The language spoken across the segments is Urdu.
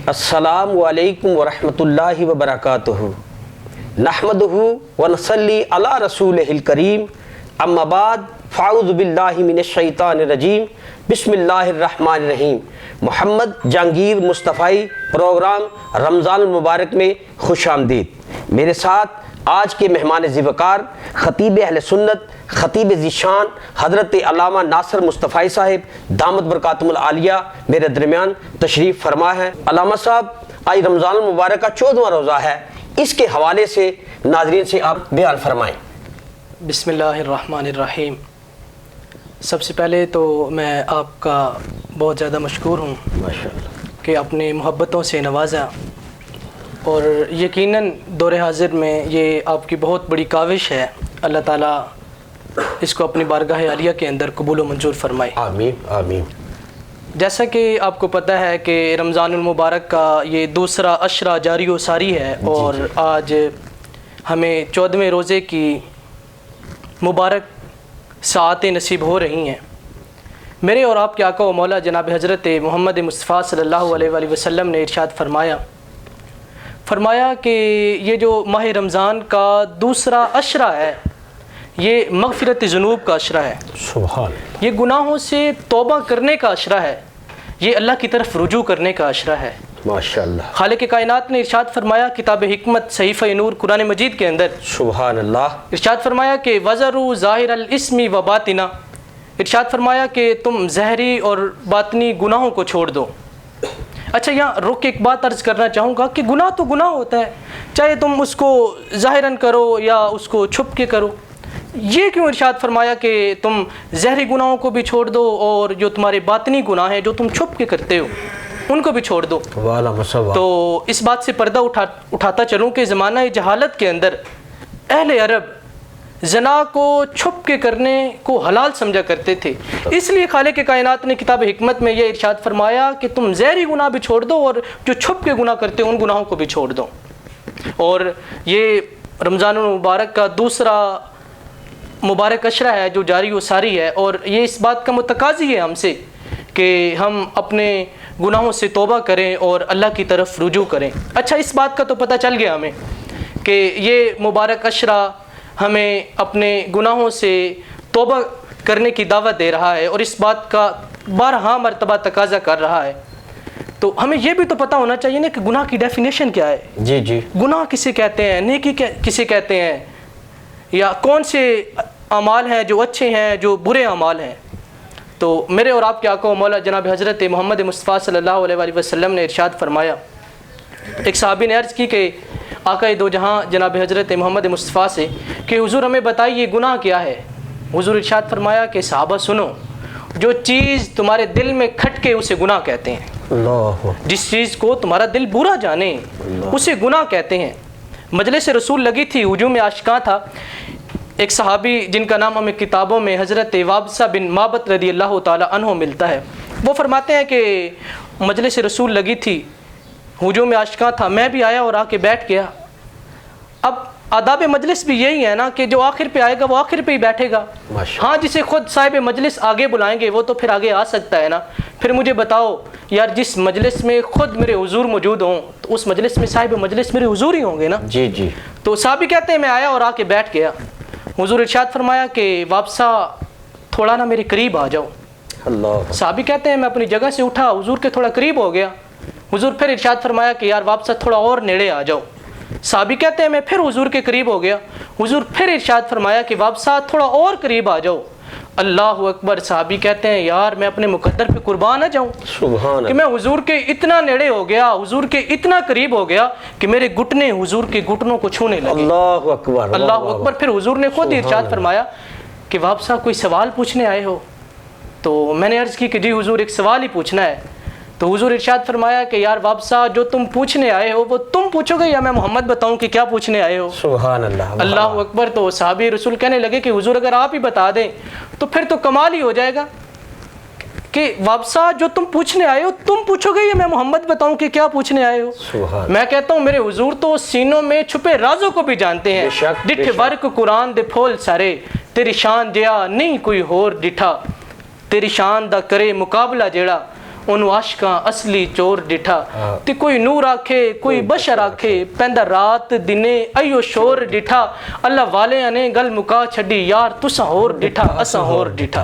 السلام علیکم ورحمۃ اللہ وبرکاتہ نحمدہ ونصلی علی رسولہ الکریم اما بعد فاعوذ باللہ من الشیطان الرجیم بسم اللہ الرحمن الرحیم۔ محمد جہانگیر مصطفی پروگرام رمضان المبارک میں خوش آمدید۔ میرے ساتھ آج کے مہمان ذوقار خطیب اہل سنت خطیب ذیشان حضرت علامہ ناصر مصطفی صاحب دامت برکاتہم العالیہ میرے درمیان تشریف فرما ہے۔ علامہ صاحب، آج رمضان المبارک کا 14واں روزہ ہے، اس کے حوالے سے ناظرین سے آپ بیان فرمائیں۔ بسم اللہ الرحمن الرحیم۔ سب سے پہلے تو میں آپ کا بہت زیادہ مشکور ہوں ماشاءاللہ کہ اپنے محبتوں سے نوازا، اور یقیناً دور حاضر میں یہ آپ کی بہت بڑی کاوش ہے۔ اللہ تعالیٰ اس کو اپنی بارگاہ عالیہ کے اندر قبول و منظور فرمائے۔ آمین آمین۔ جیسا کہ آپ کو پتہ ہے کہ رمضان المبارک کا یہ دوسرا عشرہ جاری و ساری ہے، اور آج ہمیں 14ویں روزے کی مبارک ساعتیں نصیب ہو رہی ہیں۔ میرے اور آپ کے آقا و مولا جناب حضرت محمد مصطفیٰ صلی اللہ علیہ وآلہ وسلم نے ارشاد فرمایا کہ یہ جو ماہ رمضان کا دوسرا عشرہ ہے، یہ مغفرت ذنوب کا عشرہ ہے، سبحان، یہ گناہوں سے توبہ کرنے کا عشرہ ہے، یہ اللہ کی طرف رجوع کرنے کا عشرہ ہے۔ ماشاءاللہ، خالق کائنات نے ارشاد فرمایا کتاب حکمت صحیفہ نور قرآن مجید کے اندر، سبحان اللہ، ارشاد فرمایا کہ وَذَرُوا ظَاہِرَ الْإِثْمِ وَبَاطِنَهُ، ارشاد فرمایا کہ تم ظاہری اور باطنی گناہوں کو چھوڑ دو۔ اچھا، یہاں رک کے ایک بات عرض کرنا چاہوں گا کہ گناہ تو گناہ ہوتا ہے، چاہے تم اس کو ظاہراً کرو یا اس کو چھپ کے کرو۔ یہ کیوں ارشاد فرمایا کہ تم ظاہری گناہوں کو بھی چھوڑ دو اور جو تمہارے باطنی گناہ ہیں جو تم چھپ کے کرتے ہو ان کو بھی چھوڑ دو؟ تو اس بات سے پردہ اٹھاتا چلوں کہ زمانہ جہالت کے اندر اہل عرب زنا کو چھپ کے کرنے کو حلال سمجھا کرتے تھے، اس لیے خالق کائنات نے کتاب حکمت میں یہ ارشاد فرمایا کہ تم ظاہری گناہ بھی چھوڑ دو اور جو چھپ کے گناہ کرتے ہو ان گناہوں کو بھی چھوڑ دو۔ اور یہ رمضان المبارک کا دوسرا مبارک عشرہ ہے جو جاری و ساری ہے، اور یہ اس بات کا متقاضی ہے ہم سے کہ ہم اپنے گناہوں سے توبہ کریں اور اللہ کی طرف رجوع کریں۔ اچھا، اس بات کا تو پتہ چل گیا ہمیں کہ یہ مبارک عشرہ ہمیں اپنے گناہوں سے توبہ کرنے کی دعوت دے رہا ہے اور اس بات کا بارہا مرتبہ تقاضا کر رہا ہے۔ تو ہمیں یہ بھی تو پتہ ہونا چاہیے نا کہ گناہ کی ڈیفینیشن کیا ہے۔ جی، گناہ کسے کہتے ہیں، نیکی کسے کہتے ہیں، یا کون سے اعمال ہیں جو اچھے ہیں جو برے اعمال ہیں۔ تو میرے اور آپ کے آقا و مولا جناب حضرت محمد مصطفیٰ صلی اللہ علیہ وآلہ وسلم نے ارشاد فرمایا، ایک صحابی نے عرض کی کہ آقا دو جہاں جناب حضرت محمد مصطفیٰ سے کہ حضور ہمیں بتائیے گناہ کیا ہے۔ حضور ارشاد فرمایا کہ صحابہ سنو، جو چیز تمہارے دل میں کھٹکے اسے گناہ کہتے ہیں، جس چیز کو تمہارا دل برا جانے اسے گناہ کہتے ہیں۔ مجلس رسول لگی تھی، ہجوم عاشقاں تھا، ایک صحابی جن کا نام ہمیں کتابوں میں حضرت وابصہ بن مابت رضی اللہ تعالی عنہ ملتا ہے، وہ فرماتے ہیں کہ مجلس رسول لگی تھی، ہجوم عاشقاں تھا، میں بھی آیا اور آ کے بیٹھ گیا۔ اب آداب مجلس بھی یہی ہے نا کہ جو آخر پہ آئے گا وہ آخر پہ ہی بیٹھے گا۔ ہاں، جسے خود صاحب مجلس آگے بلائیں گے وہ تو پھر آگے آ سکتا ہے نا۔ پھر مجھے بتاؤ یار، جس مجلس میں خود میرے حضور موجود ہوں تو اس مجلس میں صاحب مجلس میرے حضور ہی ہوں گے نا۔ جی۔ تو صحابی کہتے ہیں میں آیا اور آ کے بیٹھ گیا۔ حضور ارشاد فرمایا کہ وابصہ تھوڑا نا میرے قریب آ جاؤ۔ صحابی کہتے ہیں میں اپنی جگہ سے اٹھا، حضور کے تھوڑا قریب ہو گیا۔ حضور پھر ارشاد فرمایا کہ یار وابصہ تھوڑا اور نیڑے آ جاؤ۔ صحابی کہتے ہیں میں پھر حضور کے قریب ہو گیا۔ حضور پھر ارشاد فرمایا کہ وابصہ تھوڑا اور قریب آ جاؤ۔ اللہ اکبر۔ صحابی کہتے ہیں یار میں اپنے مقدر پہ قربان نہ جاؤں کہ میں حضور کے اتنا نیڑے ہو گیا، حضور کے اتنا قریب ہو گیا کہ میرے گھٹنے حضور کے گھٹنوں کو چھونے لگے۔ اللہ اکبر، اللہ اکبر۔ پھر حضور نے خود ارشاد فرمایا کہ وابصہ کوئی سوال پوچھنے آئے ہو؟ تو میں نے عرض کی کہ جی حضور ایک سوال ہی پوچھنا ہے۔ تو حضور ارشاد فرمایا کہ یار وابصہ جو تم پوچھنے آئے ہو وہ تم پوچھو گے یا میں محمد بتاؤں کہ کیا پوچھنے آئے ہو؟ سبحان اللہ، اللہ اکبر۔ تو صحابی رسول کہنے لگے کہ حضور اگر آپ ہی بتا دیں تو پھر تو کمال ہی ہو جائے گا کہ وابصہ جو تم پوچھنے آئے ہو تم پوچھو گے یا میں محمد بتاؤں کہ کیا پوچھنے آئے ہو؟ میں کہتا ہوں میرے حضور تو سینوں میں چھپے رازوں کو بھی جانتے ہیں۔ ڈٹھ ورک قرآن دے پھول سارے، تیری شان جیا نہیں کوئی ہور ڈٹھا، تیری شان دا کرے مقابلہ جیڑا ਉਹਨੂੰ ਆਸ਼ਕਾਂ ਅਸਲੀ ਚੋਰ ਡਿਠਾ ਤੇ ਕੋਈ ਨੂਰ ਆਖੇ ਕੋਈ ਬਸ਼ਰ ਆਖੇ ਪੈਂਦਾ ਰਾਤ ਦਿਨੇ ਅਯੋ ਸ਼ੋਰ ਡਿਠਾ ਅੱਲਾ ਵਾਲਿਆਂ ਨੇ ਗੱਲ ਮੁਕਾ ਛੱਡੀ ਯਾਰ ਤੁਸਾਂ ਹੋਰ ਡਿਠਾ ਅਸਾਂ ਹੋਰ ਡਿਠਾ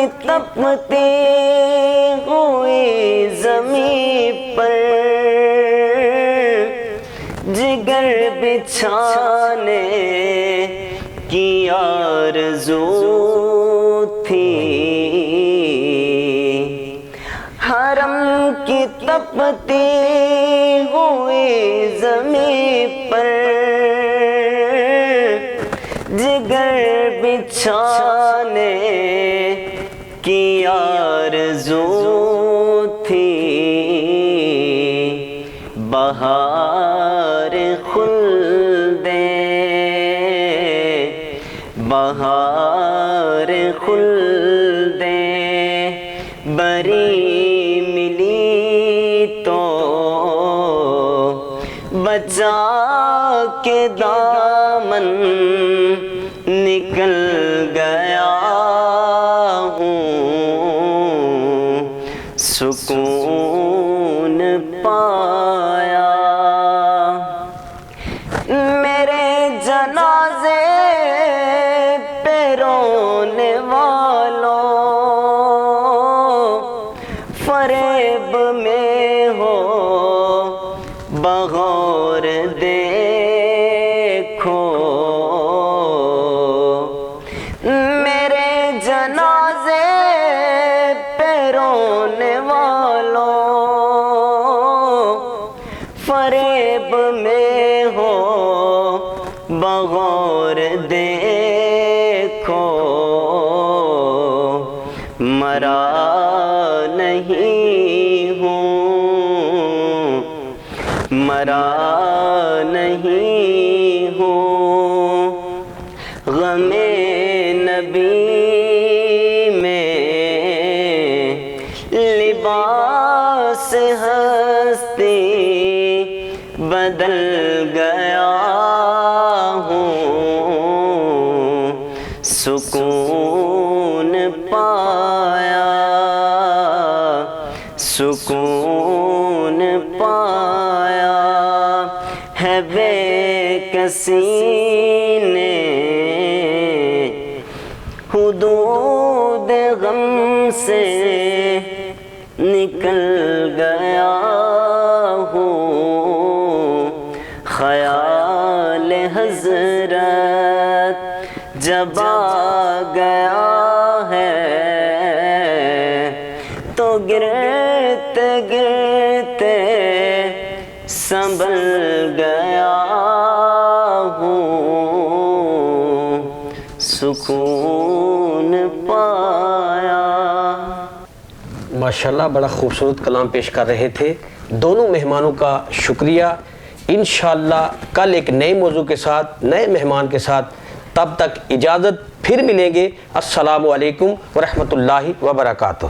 کی تپتی ہوئی زمین پر جگر بچھانے کی آرزو تھی، حرم کی تپتی ہوئی زمین پر جگر بچھانے کی آرزو تھی، بہار خلد بہار خلد بری ملی تو بچا کے دامن نکل گیا ہوں، سکون پایا۔ میرے جنازے پہ رونے والوں فریب میں ہو بغور دیکھو، میرے جنازے پہ رونے والوں فریب میں ہو بغور دیکھو، مرا نہیں ہوں، مرا نہیں ہوں، غم نبی میں لباس ہستی بدل گیا ہوں، سکون پایا، سکون پایا، ہے بے کسی نے حدود غم سے نکل گیا ہوں، خیال حضرت جب آ گیا ہے تو گرتے گرتے سنبھل گیا ہوں، سکون پایا۔ ماشاءاللہ بڑا خوبصورت کلام پیش کر رہے تھے، دونوں مہمانوں کا شکریہ۔ انشاءاللہ کل ایک نئے موضوع کے ساتھ، نئے مہمان کے ساتھ، تب تک اجازت، پھر ملیں گے۔ السلام علیکم ورحمۃ اللہ وبرکاتہ۔